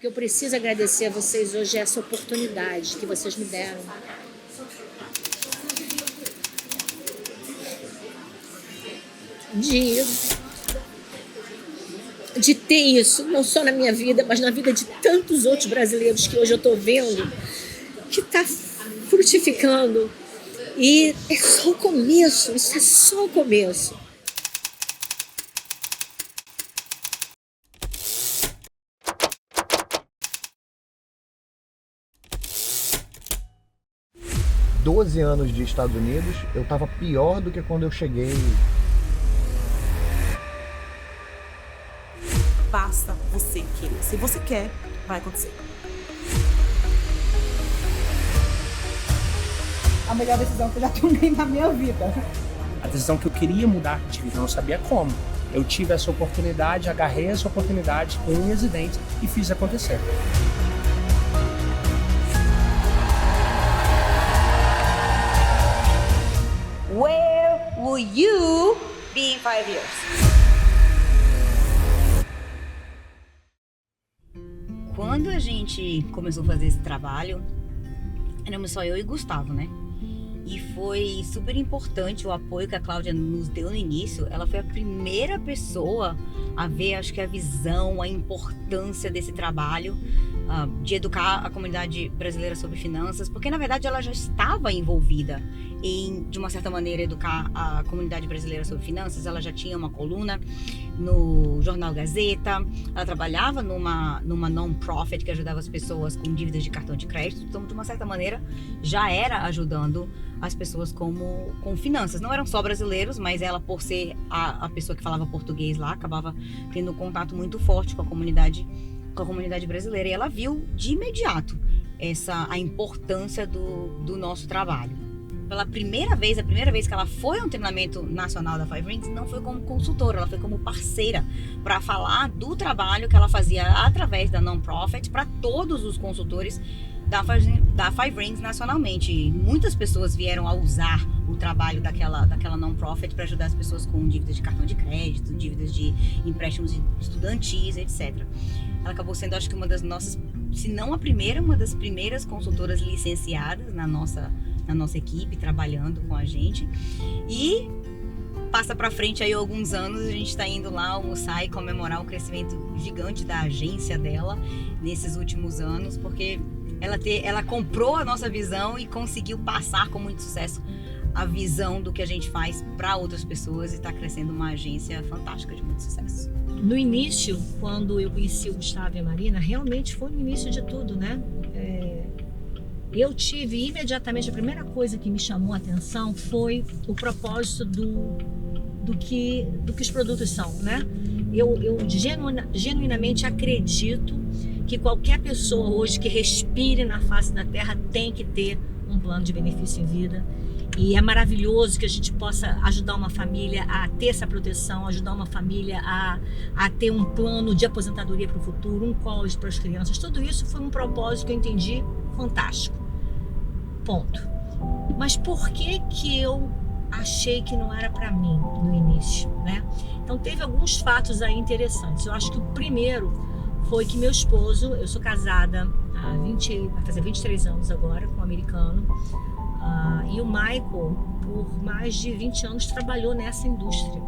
que eu preciso agradecer a vocês hoje é essa oportunidade que vocês me deram. De ter isso, não só na minha vida, mas na vida de tantos outros brasileiros que hoje eu estou vendo, que está frutificando. E é só o começo, isso é só o começo. Doze anos de Estados Unidos, eu estava pior do que quando eu cheguei. Basta você querer. Se você quer, vai acontecer. A melhor decisão que eu já tomei na minha vida. A decisão que eu queria mudar de vida, eu não sabia como. Eu tive essa oportunidade, agarrei essa oportunidade com unhas e dentes e fiz acontecer. Where will you be in 5 years? Quando a gente começou a fazer esse trabalho, éramos só eu e Gustavo, né? E foi super importante o apoio que a Cláudia nos deu no início. Ela foi a primeira pessoa a ver, acho que a visão, a importância desse trabalho, de educar a comunidade brasileira sobre finanças, porque na verdade ela já estava envolvida em, de uma certa maneira, educar a comunidade brasileira sobre finanças. Ela já tinha uma coluna no jornal Gazeta, ela trabalhava numa non-profit que ajudava as pessoas com dívidas de cartão de crédito, então de uma certa maneira já era ajudando as pessoas com finanças. Não eram só brasileiros, mas ela, por ser a pessoa que falava português lá, acabava tendo um contato muito forte com a comunidade brasileira, e ela viu de imediato a importância do nosso trabalho. Pela primeira vez, a primeira vez que ela foi a um treinamento nacional da Five Rings, não foi como consultora, ela foi como parceira para falar do trabalho que ela fazia através da non-profit para todos os consultores da Five Rings nacionalmente. E muitas pessoas vieram a usar o trabalho daquela non-profit para ajudar as pessoas com dívidas de cartão de crédito, dívidas de empréstimos estudantis, etc. Ela acabou sendo, acho que uma das nossas, se não a primeira, uma das primeiras consultoras licenciadas na nossa equipe, trabalhando com a gente. E passa para frente aí alguns anos, a gente está indo lá almoçar e comemorar o crescimento gigante da agência dela nesses últimos anos, porque ela comprou a nossa visão e conseguiu passar com muito sucesso a visão do que a gente faz para outras pessoas, e está crescendo uma agência fantástica de muito sucesso. No início, quando eu conheci o Gustavo e a Marina, realmente foi no início de tudo, né? Eu tive imediatamente, a primeira coisa que me chamou a atenção foi o propósito do que os produtos são, né? Eu genuinamente acredito que qualquer pessoa hoje que respire na face da terra tem que ter um plano de benefício em vida. E é maravilhoso que a gente possa ajudar uma família a ter essa proteção, ajudar uma família a ter um plano de aposentadoria para o futuro, um college para as crianças. Tudo isso foi um propósito que eu entendi fantástico. Ponto. Mas por que eu achei que não era para mim no início, né? Então teve alguns fatos aí interessantes. Eu acho que o primeiro foi que meu esposo, eu sou casada vai fazer 23 anos agora com um americano, e o Michael, por mais de 20 anos, trabalhou nessa indústria.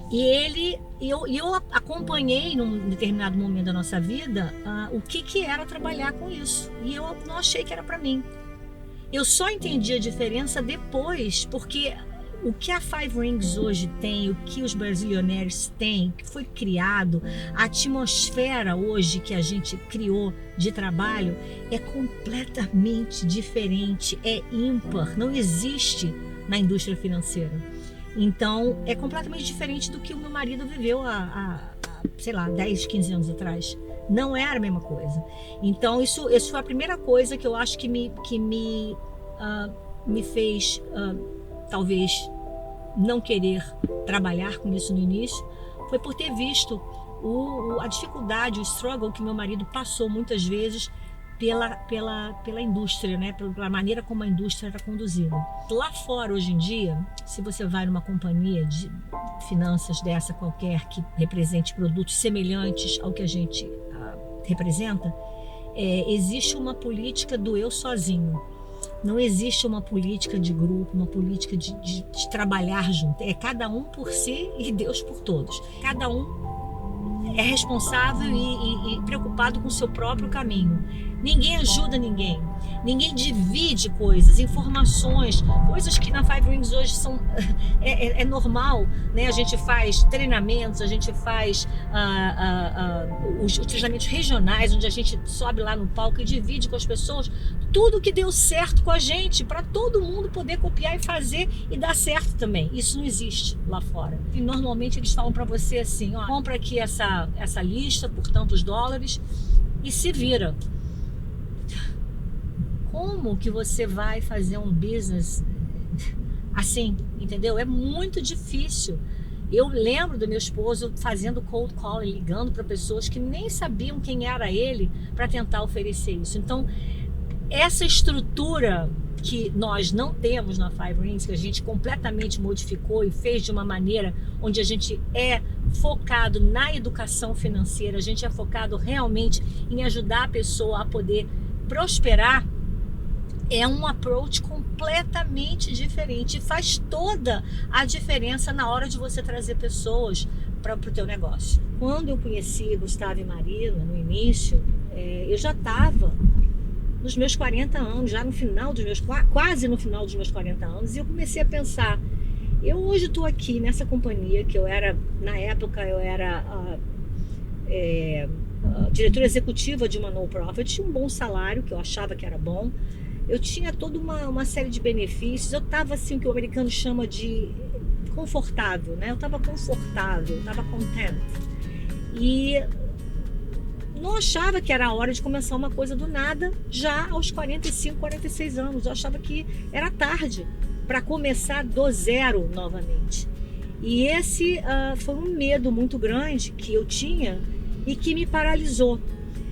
E eu acompanhei num determinado momento da nossa vida o que era trabalhar com isso. E eu não achei que era para mim. Eu só entendi a diferença depois, porque o que a Five Rings hoje tem, o que os Brasilionaires têm, que foi criado, a atmosfera hoje que a gente criou de trabalho é completamente diferente, é ímpar, não existe na indústria financeira. Então, é completamente diferente do que o meu marido viveu sei lá, 10, 15 anos atrás. Não era a mesma coisa. Então, isso foi a primeira coisa que eu acho que me fez, talvez, não querer trabalhar com isso no início, foi por ter visto a dificuldade, o struggle que meu marido passou muitas vezes pela indústria, né? Pela maneira como a indústria era conduzida. Lá fora, hoje em dia, se você vai numa companhia de finanças dessa qualquer que represente produtos semelhantes ao que a gente representa, existe uma política do eu sozinho. Não existe uma política de grupo, uma política de trabalhar junto. É cada um por si e Deus por todos. Cada um é responsável e preocupado com o seu próprio caminho. Ninguém ajuda ninguém. Ninguém divide coisas, informações, coisas que na Five Rings hoje são é normal, né? A gente faz treinamentos, a gente faz os treinamentos regionais, onde a gente sobe lá no palco e divide com as pessoas tudo que deu certo com a gente, para todo mundo poder copiar e fazer e dar certo também. Isso não existe lá fora. E normalmente eles falam para você assim, ó, compra aqui essa lista por tantos dólares e se vira. Como que você vai fazer um business assim, entendeu? É muito difícil. Eu lembro do meu esposo fazendo cold calling, ligando para pessoas que nem sabiam quem era ele para tentar oferecer isso. Então, essa estrutura que nós não temos na Five Rings, que a gente completamente modificou e fez de uma maneira onde a gente é focado na educação financeira, a gente é focado realmente em ajudar a pessoa a poder prosperar, é um approach completamente diferente e faz toda a diferença na hora de você trazer pessoas para o teu negócio. Quando eu conheci Gustavo e Marina no início, eu já estava nos meus 40 anos, já no final dos meus, quase no final dos meus 40 anos, e eu comecei a pensar, eu hoje estou aqui nessa companhia que eu era, na época eu era diretora executiva de uma non-profit, tinha um bom salário, que eu achava que era bom, eu tinha toda uma série de benefícios, eu estava assim, o que o americano chama de confortável, né? Eu estava confortável, eu estava contente. E não achava que era a hora de começar uma coisa do nada, já aos 45, 46 anos. Eu achava que era tarde para começar do zero novamente. E esse foi um medo muito grande que eu tinha e que me paralisou.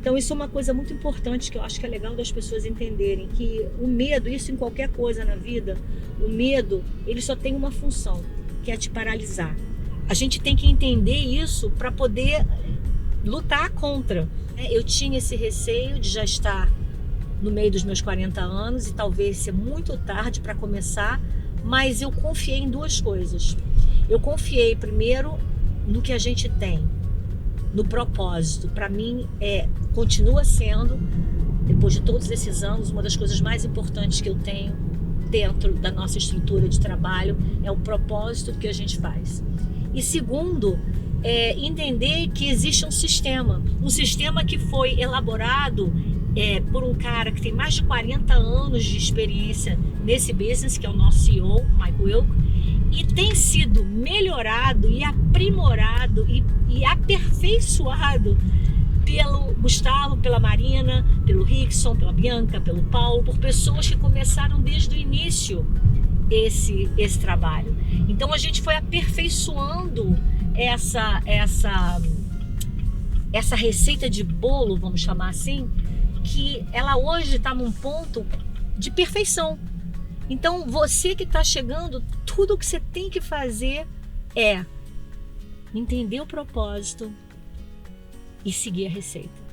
Então isso é uma coisa muito importante que eu acho que é legal das pessoas entenderem, que o medo, isso em qualquer coisa na vida, o medo, ele só tem uma função, que é te paralisar. A gente tem que entender isso para poder lutar contra. Eu tinha esse receio de já estar no meio dos meus 40 anos e talvez ser muito tarde para começar, mas eu confiei em duas coisas. Eu confiei primeiro no que a gente tem, no propósito. Para mim, continua sendo, depois de todos esses anos, uma das coisas mais importantes que eu tenho dentro da nossa estrutura de trabalho é o propósito que a gente faz. E segundo, entender que existe um sistema que foi elaborado por um cara que tem mais de 40 anos de experiência nesse business, que é o nosso CEO, Mike Wilk, e tem sido melhorado e aprimorado e aperfeiçoado pelo Gustavo, pela Marina, pelo Rickson, pela Bianca, pelo Paulo, por pessoas que começaram desde o início esse trabalho. Então a gente foi aperfeiçoando essa receita de bolo, vamos chamar assim, que ela hoje está num ponto de perfeição. Então você que está chegando, tudo o que você tem que fazer é entender o propósito e seguir a receita.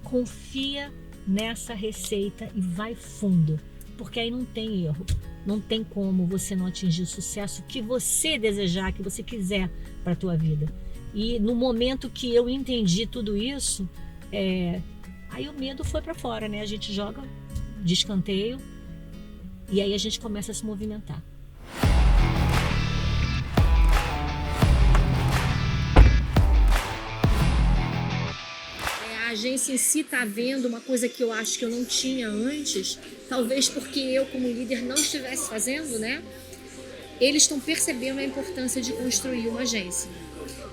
Confia nessa receita e vai fundo, porque aí não tem erro. Não tem como você não atingir o sucesso que você desejar, que você quiser para a tua vida. E no momento que eu entendi tudo isso, aí o medo foi para fora, né? A gente joga de escanteio e aí a gente começa a se movimentar. A agência em si está vendo uma coisa que eu acho que eu não tinha antes, talvez porque eu como líder não estivesse fazendo, né? Eles estão percebendo a importância de construir uma agência.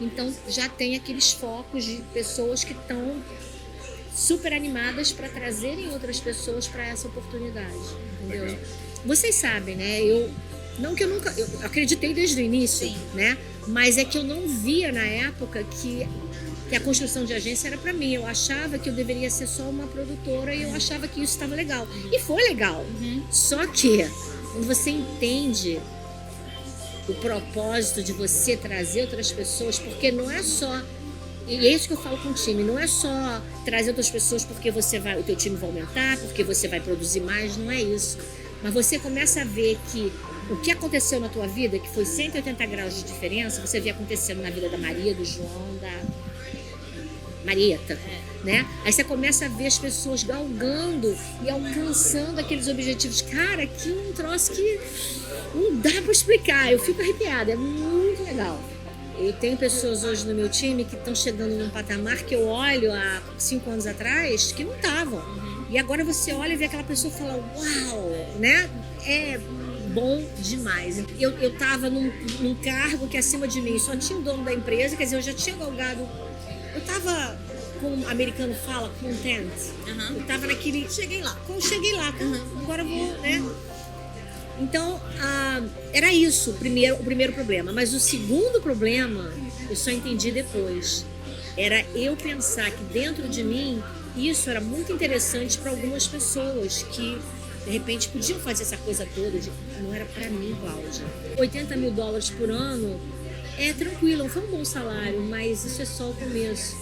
Então já tem aqueles focos de pessoas que estão super animadas para trazerem outras pessoas para essa oportunidade, entendeu? Legal. Vocês sabem, né? Eu acreditei desde o início, sim, né? Mas é que eu não via na época que a construção de agência era para mim. Eu achava que eu deveria ser só uma produtora e eu achava que isso estava legal. E foi legal. Só que quando você entende o propósito de você trazer outras pessoas, porque não é só E é isso que eu falo com o time, não é só trazer outras pessoas porque o teu time vai aumentar, porque você vai produzir mais, não é isso. Mas você começa a ver que o que aconteceu na tua vida, que foi 180 graus de diferença, você vê acontecendo na vida da Maria, do João, da Marieta, né? Aí você começa a ver as pessoas galgando e alcançando aqueles objetivos. Cara, aqui é um troço que não dá pra explicar, eu fico arrepiada, é muito legal. Eu tenho pessoas hoje no meu time que estão chegando num patamar que eu olho há 5 anos atrás que não estavam. E agora você olha e vê aquela pessoa e fala, uau, né? É bom demais. Eu tava num cargo que acima de mim só tinha o dono da empresa, quer dizer, eu já tinha galgado. Eu tava, como o americano fala, content. Eu tava naquele. Cheguei lá. Agora eu vou, né? Então, era isso o primeiro problema. Mas o segundo problema, eu só entendi depois. Era eu pensar que dentro de mim, isso era muito interessante para algumas pessoas que, de repente, podiam fazer essa coisa toda. Não era para mim, Cláudia. $80 mil por ano é tranquilo, foi um bom salário, mas isso é só o começo.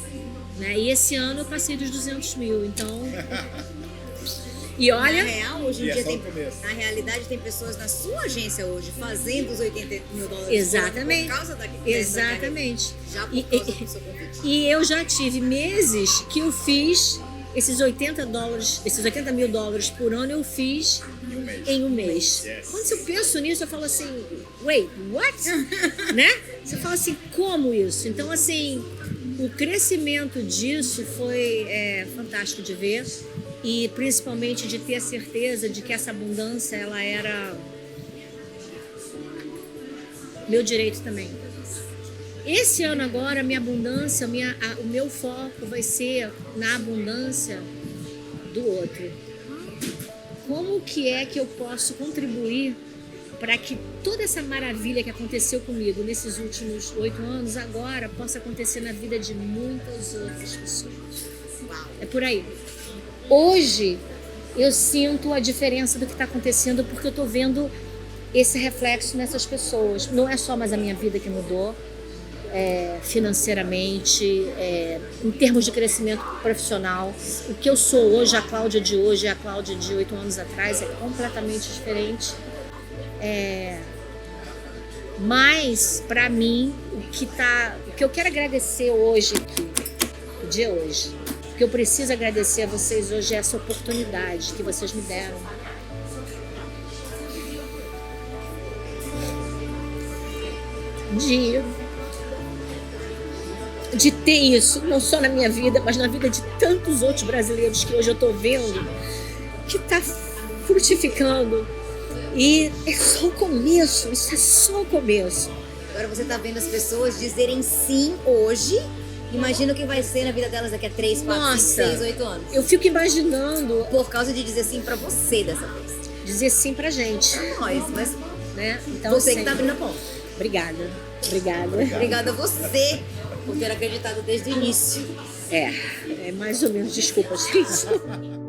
Né? E esse ano eu passei dos 200 mil, então... E olha... Na real, hoje em dia na realidade tem pessoas na sua agência hoje fazendo os $80 mil exatamente, por causa exatamente. Já por causa do seu convite. E eu já tive meses que eu fiz esses $80 mil por ano, eu fiz em um mês. Quando eu penso nisso, eu falo assim, wait, what? Né? Você fala assim, como isso? Então, assim, o crescimento disso foi fantástico de ver. E principalmente de ter a certeza de que essa abundância, ela era meu direito também. Esse ano agora, minha abundância, o meu foco vai ser na abundância do outro. Como que é que eu posso contribuir para que toda essa maravilha que aconteceu comigo nesses últimos 8 anos, agora possa acontecer na vida de muitas outras pessoas? É por aí. Hoje, eu sinto a diferença do que está acontecendo porque eu estou vendo esse reflexo nessas pessoas. Não é só mais a minha vida que mudou, financeiramente, em termos de crescimento profissional. O que eu sou hoje, a Cláudia de hoje e a Cláudia de 8 anos atrás é completamente diferente. Mas, para mim, o que eu quero agradecer hoje aqui, o dia hoje, o que eu preciso agradecer a vocês hoje é essa oportunidade que vocês me deram. De ter isso, não só na minha vida, mas na vida de tantos outros brasileiros que hoje eu estou vendo, que está frutificando. E é só o começo, isso é só o começo. Agora você está vendo as pessoas dizerem sim hoje. Imagina o que vai ser na vida delas daqui a 3, 4, 5, 6, 8 anos. Eu fico imaginando. Por causa de dizer sim pra você dessa vez. Dizer sim pra gente. Nós, mas né? Então, você assim, que tá abrindo a ponta. Obrigada. Obrigada a você por ter acreditado desde o início. É mais ou menos. Desculpa, gente.